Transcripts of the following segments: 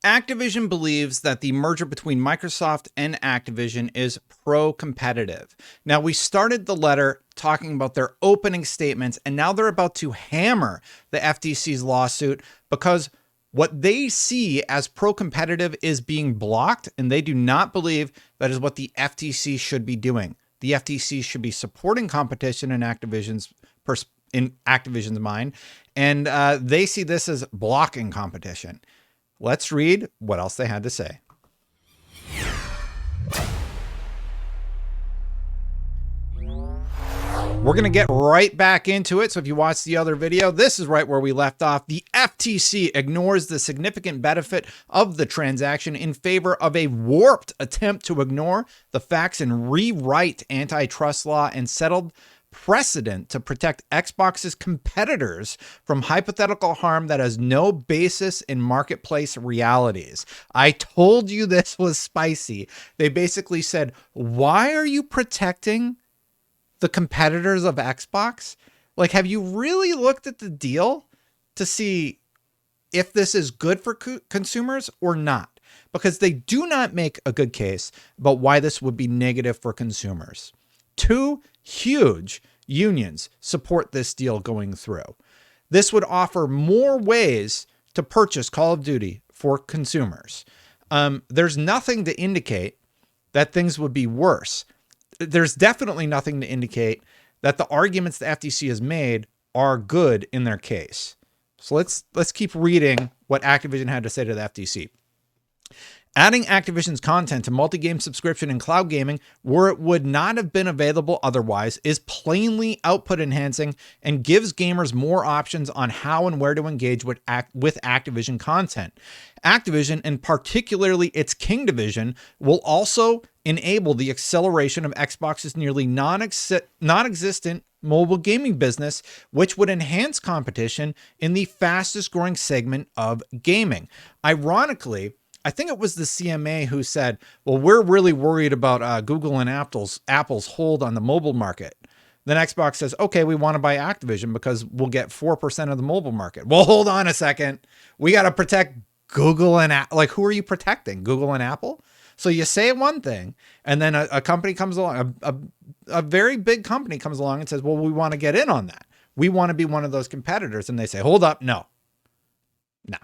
Activision believes that the merger between Microsoft and Activision is pro-competitive. Now, we started the letter talking about their opening statements, and now they're about to hammer the FTC's lawsuit because what they see as pro-competitive is being blocked, and they do not believe that is what the FTC should be doing. The FTC should be supporting competition in Activision's mind, and they see this as blocking competition. Let's read what else they had to say. We're going to get right back into it. So if you watched the other video, this is right where we left off. The FTC ignores the significant benefit of the transaction in favor of a warped attempt to ignore the facts and rewrite antitrust law and settled precedent to protect Xbox's competitors from hypothetical harm that has no basis in marketplace realities. I told you this was spicy. They basically said, why are you protecting the competitors of Xbox? Like, have you really looked at the deal to see if this is good for consumers or not? Because they do not make a good case about why this would be negative for consumers. Two huge unions support this deal going through. This would offer more ways to purchase Call of Duty for consumers. There's nothing to indicate that things would be worse. There's definitely nothing to indicate that the arguments the FTC has made are good in their case. So let's keep reading what Activision had to say to the FTC. Adding Activision's content to multi-game subscription and cloud gaming where it would not have been available otherwise is plainly output enhancing and gives gamers more options on how and where to engage with Activision content. Activision, and particularly its King division, will also enable the acceleration of Xbox's nearly non-existent mobile gaming business, which would enhance competition in the fastest growing segment of gaming. Ironically, I think it was the CMA who said, well, we're really worried about Google and Apple's hold on the mobile market. Then Xbox says, okay, we want to buy Activision because we'll get 4% of the mobile market. Well, hold on a second. We got to protect Google and Apple. Like, who are you protecting? Google and Apple? So you say one thing, and then a company comes along, a very big company comes along and says, well, we want to get in on that. We want to be one of those competitors. And they say, hold up. No. Nah.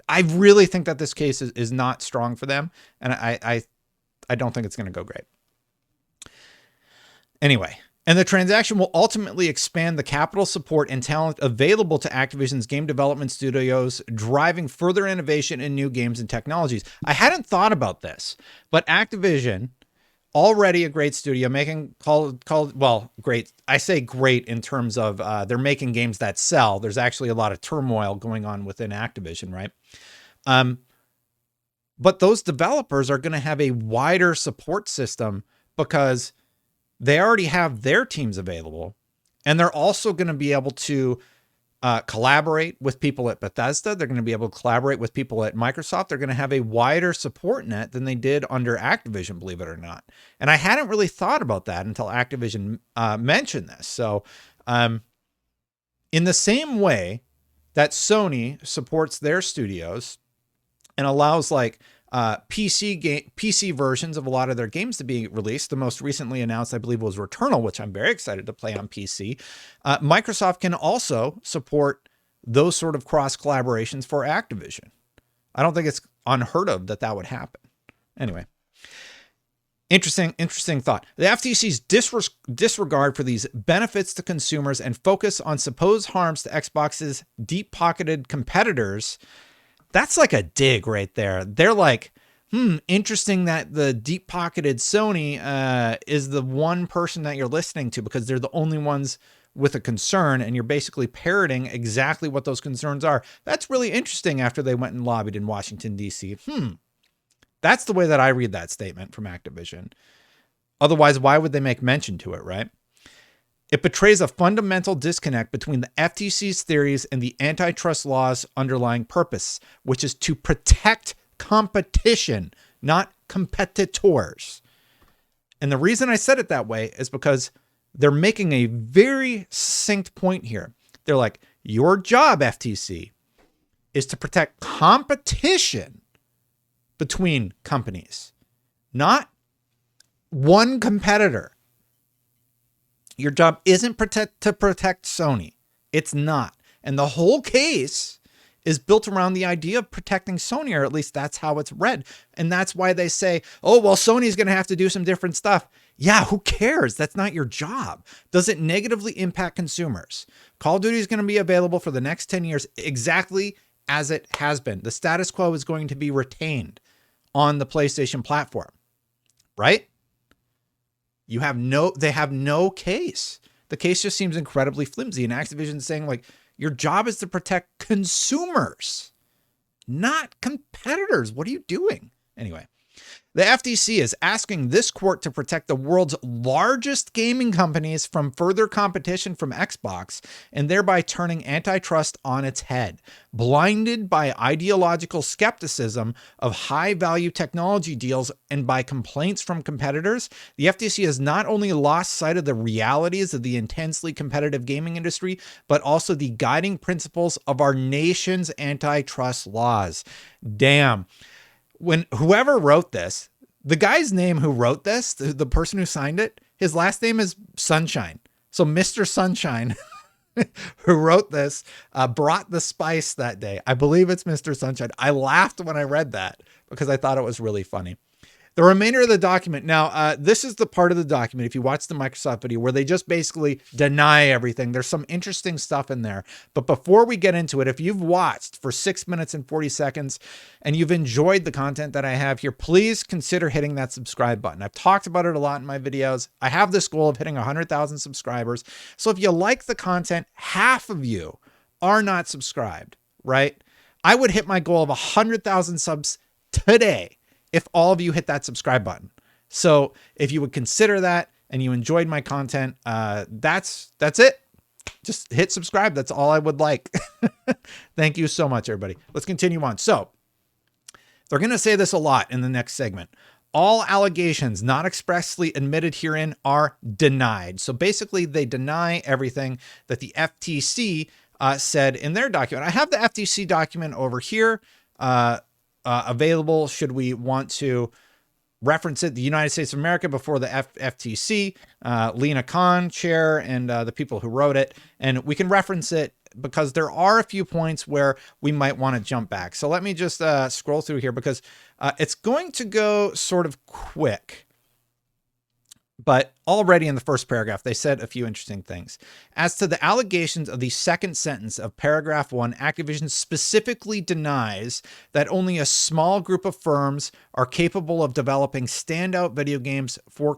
I really think that this case is not strong for them. And I don't think it's going to go great. Anyway, and the transaction will ultimately expand the capital support and talent available to Activision's game development studios, driving further innovation in new games and technologies. I hadn't thought about this, but Activision, already a great studio, making great. I say great in terms of they're making games that sell. There's actually a lot of turmoil going on within Activision, right? But those developers are going to have a wider support system because they already have their teams available, and they're also going to be able to collaborate with people at Bethesda. They're going to be able to collaborate with people at Microsoft. They're going to have a wider support net than they did under Activision, believe it or not. And I hadn't really thought about that until Activision mentioned this. So in the same way that Sony supports their studios and allows like PC versions of a lot of their games to be released. The most recently announced, I believe, was Returnal, which I'm very excited to play on PC. Microsoft can also support those sort of cross collaborations for Activision. I don't think it's unheard of that would happen. Anyway, interesting thought. The FTC's disregard for these benefits to consumers and focus on supposed harms to Xbox's deep-pocketed competitors. That's like a dig right there. They're like, interesting that the deep-pocketed Sony is the one person that you're listening to because they're the only ones with a concern, and you're basically parroting exactly what those concerns are. That's really interesting after they went and lobbied in Washington, D.C. That's the way that I read that statement from Activision. Otherwise, why would they make mention to it, right? It betrays a fundamental disconnect between the FTC's theories and the antitrust law's underlying purpose, which is to protect competition, not competitors. And the reason I said it that way is because they're making a very succinct point here. They're like, your job, FTC, is to protect competition between companies, not one competitor. Your job isn't to protect Sony. It's not. And the whole case is built around the idea of protecting Sony, or at least that's how it's read. And that's why they say, oh, well, Sony's going to have to do some different stuff. Yeah, who cares? That's not your job. Does it negatively impact consumers? Call of Duty is going to be available for the next 10 years exactly as it has been. The status quo is going to be retained on the PlayStation platform, right? They have no case. The case just seems incredibly flimsy. And Activision's saying, like, your job is to protect consumers, not competitors. What are you doing? Anyway, the FTC is asking this court to protect the world's largest gaming companies from further competition from Xbox, and thereby turning antitrust on its head. Blinded by ideological skepticism of high-value technology deals and by complaints from competitors, the FTC has not only lost sight of the realities of the intensely competitive gaming industry, but also the guiding principles of our nation's antitrust laws. Damn. When whoever wrote this, the guy's name who wrote this, the person who signed it, his last name is Sunshine. So Mr. Sunshine, who wrote this, brought the spice that day. I believe it's Mr. Sunshine. I laughed when I read that because I thought it was really funny. The remainder of the document. Now, this is the part of the document, if you watch the Microsoft video, where they just basically deny everything. There's some interesting stuff in there. But before we get into it, if you've watched for 6 minutes and 40 seconds and you've enjoyed the content that I have here, please consider hitting that subscribe button. I've talked about it a lot in my videos. I have this goal of hitting 100,000 subscribers. So if you like the content, half of you are not subscribed, right? I would hit my goal of 100,000 subs today if all of you hit that subscribe button. So if you would consider that and you enjoyed my content, that's it. Just hit subscribe. That's all I would like. Thank you so much, everybody. Let's continue on. So they're going to say this a lot in the next segment. All allegations not expressly admitted herein are denied. So basically they deny everything that the FTC said in their document. I have the FTC document over here. Available should we want to reference it. The United States of America before the FTC, Lena Khan, chair, and the people who wrote it. And we can reference it because there are a few points where we might want to jump back. So let me just scroll through here because it's going to go sort of quick. But already in the first paragraph, they said a few interesting things. As to the allegations of the second sentence of paragraph 1, Activision specifically denies that only a small group of firms are capable of developing standout video games for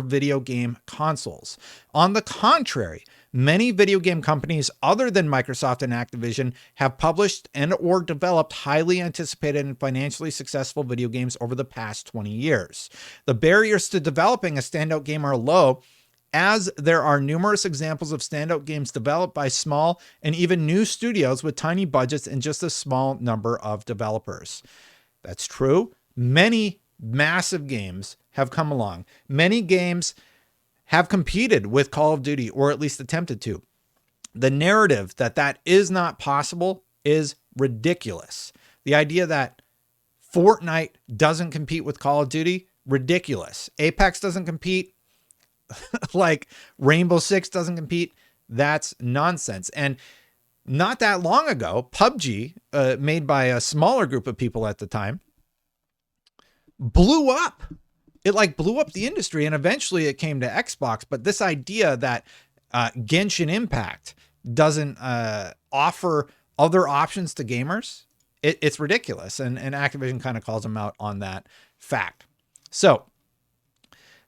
video game consoles. On the contrary, many video game companies other than Microsoft and Activision have published and or developed highly anticipated and financially successful video games over the past 20 years. The barriers to developing a standout game are low, as there are numerous examples of standout games developed by small and even new studios with tiny budgets and just a small number of developers. That's true. Many massive games have come along. Many games have competed with Call of Duty, or at least attempted to. The narrative that that is not possible is ridiculous. The idea that Fortnite doesn't compete with Call of Duty, ridiculous. Apex doesn't compete, like Rainbow Six doesn't compete, that's nonsense. And not that long ago, PUBG, made by a smaller group of people at the time, blew up. It like blew up the industry, and eventually it came to Xbox. But this idea that Genshin Impact doesn't offer other options to gamers, it's ridiculous. And Activision kind of calls them out on that fact. So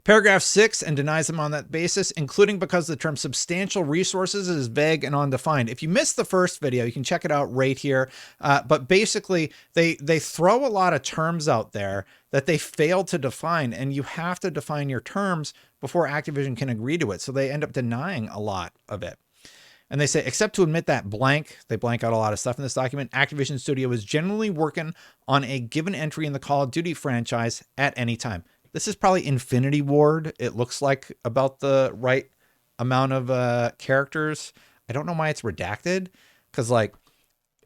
paragraph 6 and denies them on that basis, including because the term substantial resources is vague and undefined. If you missed the first video, you can check it out right here. But basically, they throw a lot of terms out there that they fail to define, and you have to define your terms before Activision can agree to it. So they end up denying a lot of it. And they say, except to admit that they blank out a lot of stuff in this document, Activision Studio is generally working on a given entry in the Call of Duty franchise at any time. This is probably Infinity Ward. It looks like about the right amount of characters. I don't know why it's redacted, because like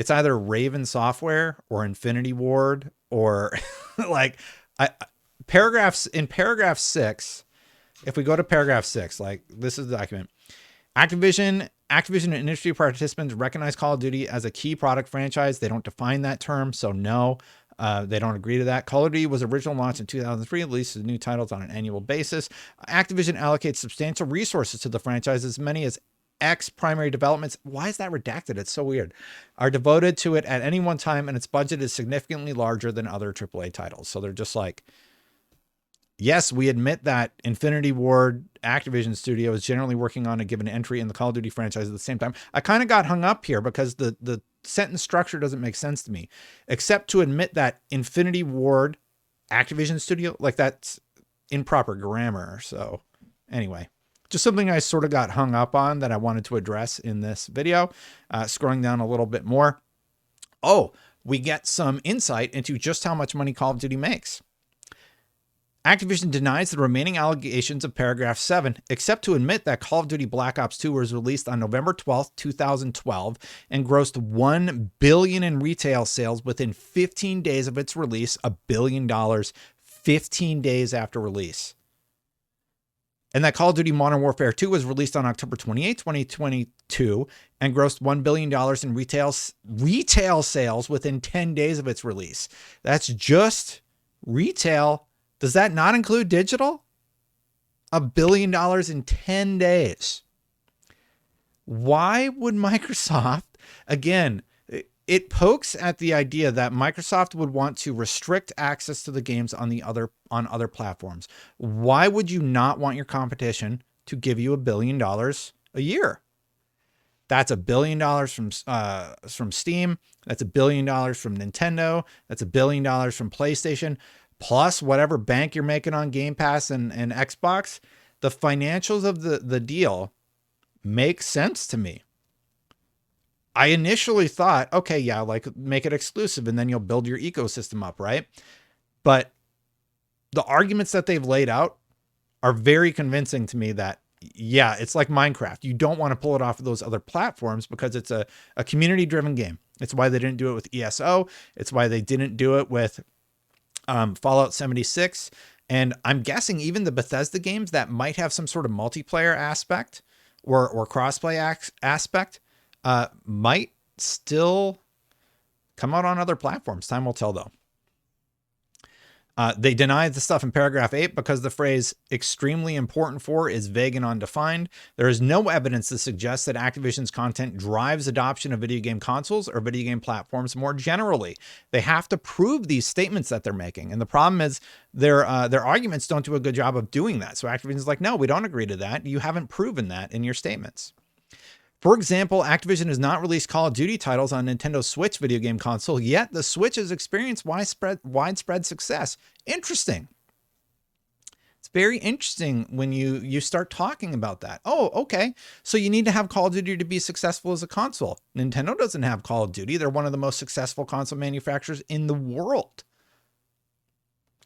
it's either Raven Software or Infinity Ward or like paragraph 6. If we go to paragraph 6, like this is the document. Activision and industry participants recognize Call of Duty as a key product franchise. They don't define that term, so no, they don't agree to that. Call of Duty was originally launched in 2003, releases new titles on an annual basis. Activision allocates substantial resources to the franchise, as many as X primary developments. Why is that redacted? It's so weird. Are devoted to it at any one time, and its budget is significantly larger than other AAA titles. So they're just like, yes, we admit that Infinity Ward Activision studio is generally working on a given entry in the Call of Duty franchise at the same time. I kind of got hung up here because the sentence structure doesn't make sense to me, except to admit that Infinity Ward Activision studio, like that's improper grammar. So anyway, just something I sort of got hung up on that I wanted to address in this video. Scrolling down a little bit more. Oh, we get some insight into just how much money Call of Duty makes. Activision denies the remaining allegations of paragraph 7, except to admit that Call of Duty Black Ops 2 was released on November 12th, 2012, and grossed $1 billion in retail sales within 15 days of its release, $1 billion, 15 days after release. And that Call of Duty Modern Warfare 2 was released on October 28, 2022, and grossed $1 billion in retail sales within 10 days of its release. That's just retail. Does that not include digital? $1 billion in 10 days. Why would Microsoft, again, it pokes at the idea that Microsoft would want to restrict access to the games on other platforms. Why would you not want your competition to give you $1 billion a year? That's $1 billion from Steam. That's $1 billion from Nintendo. That's $1 billion from PlayStation. Plus whatever bank you're making on Game Pass and Xbox. The financials of the deal make sense to me. I initially thought, okay, yeah, like make it exclusive and then you'll build your ecosystem up, right? But the arguments that they've laid out are very convincing to me that, yeah, it's like Minecraft. You don't want to pull it off of those other platforms because it's a community-driven game. It's why they didn't do it with ESO. It's why they didn't do it with Fallout 76. And I'm guessing even the Bethesda games that might have some sort of multiplayer aspect or crossplay aspect might still come out on other platforms. Time will tell, though. They denied the stuff in paragraph 8 because the phrase extremely important for is vague and undefined. There is no evidence to suggest that Activision's content drives adoption of video game consoles or video game platforms more generally. They have to prove these statements that they're making. And the problem is their arguments don't do a good job of doing that. So Activision's like, no, we don't agree to that. You haven't proven that in your statements. For example, Activision has not released Call of Duty titles on Nintendo Switch video game console, yet the Switch has experienced widespread success. Interesting. It's very interesting when you start talking about that. Oh, okay. So you need to have Call of Duty to be successful as a console. Nintendo doesn't have Call of Duty. They're one of the most successful console manufacturers in the world.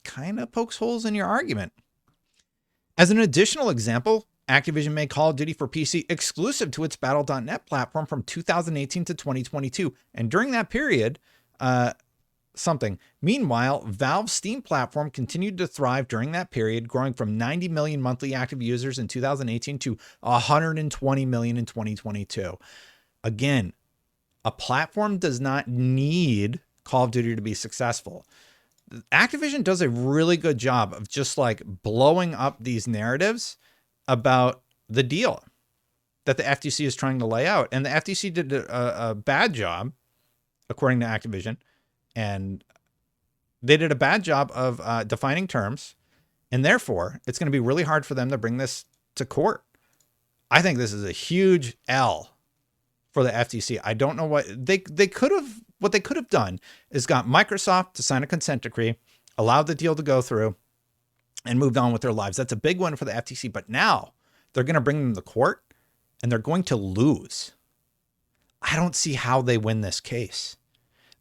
Kind of pokes holes in your argument. As an additional example, Activision made Call of Duty for PC exclusive to its Battle.net platform from 2018 to 2022. And during that period, Meanwhile, Valve's Steam platform continued to thrive during that period, growing from 90 million monthly active users in 2018 to 120 million in 2022. Again, a platform does not need Call of Duty to be successful. Activision does a really good job of just like blowing up these narratives about the deal that the FTC is trying to lay out. And the FTC did a bad job, according to Activision, and they did a bad job of defining terms. And therefore, it's going to be really hard for them to bring this to court. I think this is a huge L for the FTC. I don't know what they could have done is got Microsoft to sign a consent decree, allowed the deal to go through, and moved on with their lives. That's a big one for the FTC. But now they're going to bring them to court and they're going to lose. I don't see how they win this case.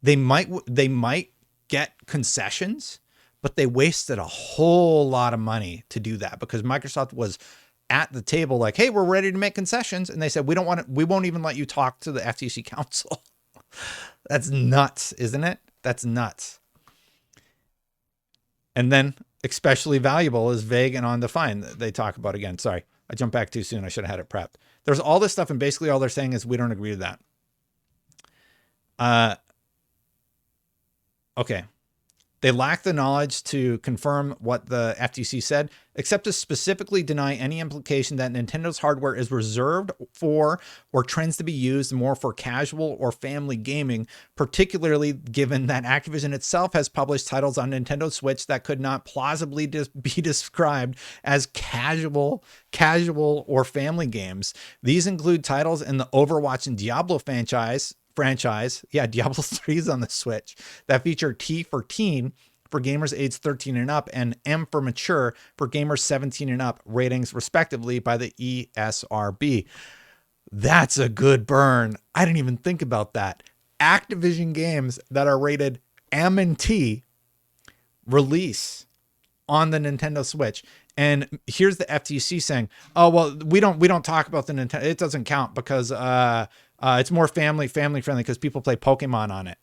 They might get concessions, but they wasted a whole lot of money to do that because Microsoft was at the table like, hey, we're ready to make concessions. And they said, we won't even let you talk to the FTC counsel. That's nuts, isn't it? That's nuts. And then especially valuable is vague and undefined. They talk about again. Sorry, I jumped back too soon. I should have had it prepped. There's all this stuff, and basically all they're saying is we don't agree with that. Okay. They lack the knowledge to confirm what the FTC said, except to specifically deny any implication that Nintendo's hardware is reserved for or trends to be used more for casual or family gaming, particularly given that Activision itself has published titles on Nintendo Switch that could not plausibly be described as casual or family games. These include titles in the Overwatch and Diablo franchise. Yeah, Diablo 3 is on the Switch, that feature T for teen for gamers aged 13 and up and M for mature for gamers 17 and up, ratings respectively by the ESRB. That's a good burn. I didn't even think about that. Activision games that are rated M and T release on the Nintendo Switch. And here's the FTC saying, "Oh, well, we don't talk about the Nintendo. It doesn't count because it's more family friendly because people play Pokemon on it."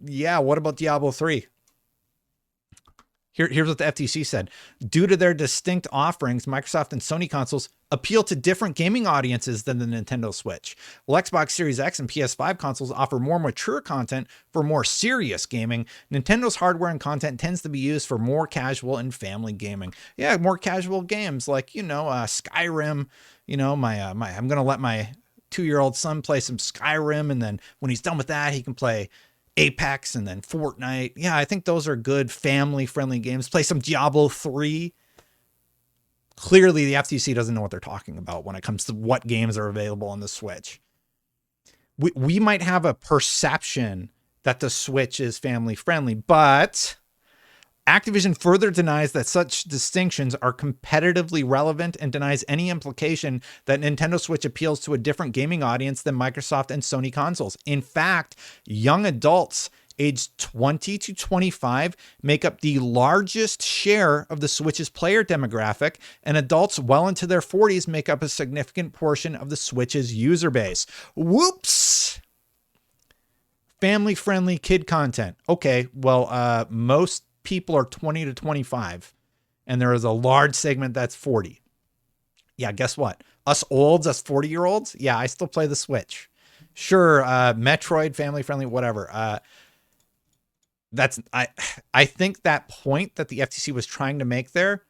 Yeah. What about Diablo 3? Here's what the FTC said. Due to their distinct offerings, Microsoft and Sony consoles appeal to different gaming audiences than the Nintendo Switch. While Xbox Series X and PS5 consoles offer more mature content for more serious gaming, Nintendo's hardware and content tends to be used for more casual and family gaming. Yeah, more casual games like, Skyrim. I'm going to let my 2-year-old son play some Skyrim, and then when he's done with that, he can play Apex and then Fortnite. Yeah, I think those are good family-friendly games. Play some Diablo 3. Clearly, the FTC doesn't know what they're talking about when it comes to what games are available on the Switch. We might have a perception that the Switch is family-friendly, but Activision further denies that such distinctions are competitively relevant and denies any implication that Nintendo Switch appeals to a different gaming audience than Microsoft and Sony consoles. In fact, young adults aged 20 to 25 make up the largest share of the Switch's player demographic, and adults well into their 40s make up a significant portion of the Switch's user base. Whoops! Family-friendly kid content. Okay, well, most people are 20 to 25, and there is a large segment that's 40. Yeah, guess what? Us 40-year-olds, yeah, I still play the Switch. Sure, Metroid, family-friendly, whatever. I think that point that the FTC was trying to make there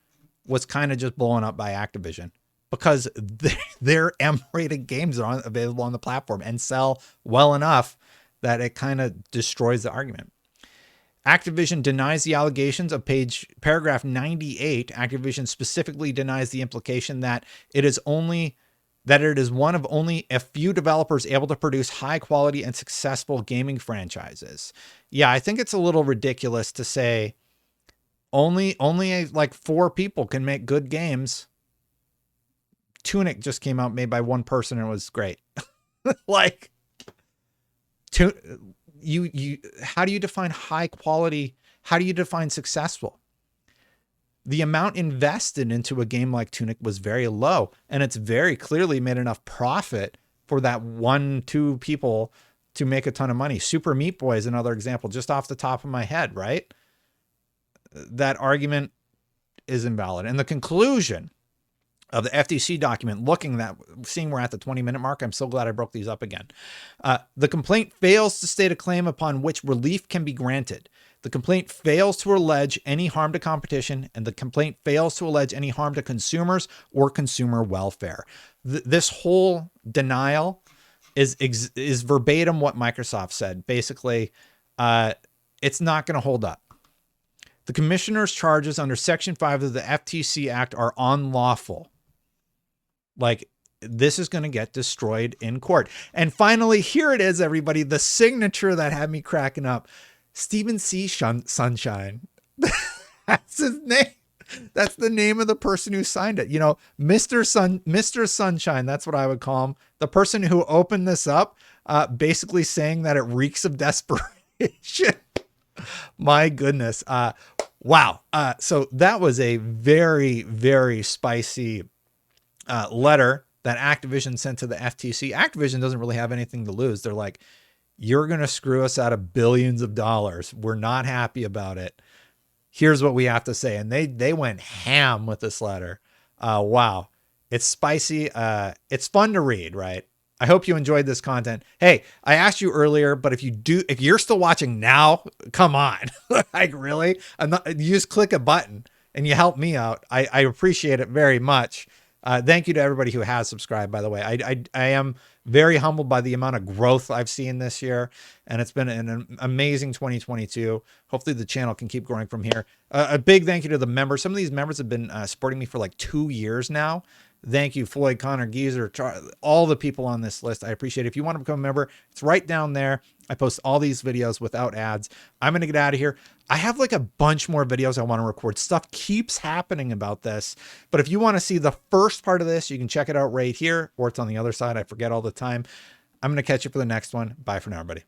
was kind of just blown up by Activision, because their M-rated games are available on the platform and sell well enough that it kind of destroys the argument. Activision denies the allegations of paragraph 98. Activision specifically denies the implication that it is one of only a few developers able to produce high quality and successful gaming franchises. Yeah, I think it's a little ridiculous to say only like 4 people can make good games. Tunic just came out made by one person and it was great. Like, how do you define high quality? How do you define successful? The amount invested into a game like Tunic was very low, and it's very clearly made enough profit for that 1-2 people to make a ton of money. Super Meat Boy is another example, just off the top of my head, right? That argument is invalid. And the conclusion of the FTC document, seeing we're at the 20-minute mark, I'm so glad I broke these up again. The complaint fails to state a claim upon which relief can be granted. The complaint fails to allege any harm to competition, and the complaint fails to allege any harm to consumers or consumer welfare. This whole denial is verbatim what Microsoft said. Basically, it's not going to hold up. The commissioner's charges under Section 5 of the FTC Act are unlawful. Like, this is going to get destroyed in court. And finally, here it is, everybody. The signature that had me cracking up. Stephen C. Sunshine. That's his name. That's the name of the person who signed it. Mr. Sunshine. That's what I would call him. The person who opened this up, basically saying that it reeks of desperation. My goodness. Wow. So that was a very, very spicy letter that Activision sent to the FTC. Activision doesn't really have anything to lose. They're like, you're going to screw us out of billions of dollars. We're not happy about it. Here's what we have to say. And they went ham with this letter. Wow. It's spicy. It's fun to read, right? I hope you enjoyed this content. Hey, I asked you earlier, but if you're still watching now, come on. Like, really? You just click a button and you help me out. I appreciate it very much. Thank you to everybody who has subscribed, by the way. I am very humbled by the amount of growth I've seen this year, and it's been an amazing 2022. Hopefully the channel can keep growing from here. A big thank you to the members. Some of these members have been supporting me for like 2 years now. Thank you, Floyd, Connor, Geezer, all the people on this list. I appreciate it. If you want to become a member, it's right down there. I post all these videos without ads. I'm going to get out of here. I have like a bunch more videos I want to record. Stuff keeps happening about this. But if you want to see the first part of this, you can check it out right here, or it's on the other side. I forget all the time. I'm going to catch you for the next one. Bye for now, everybody.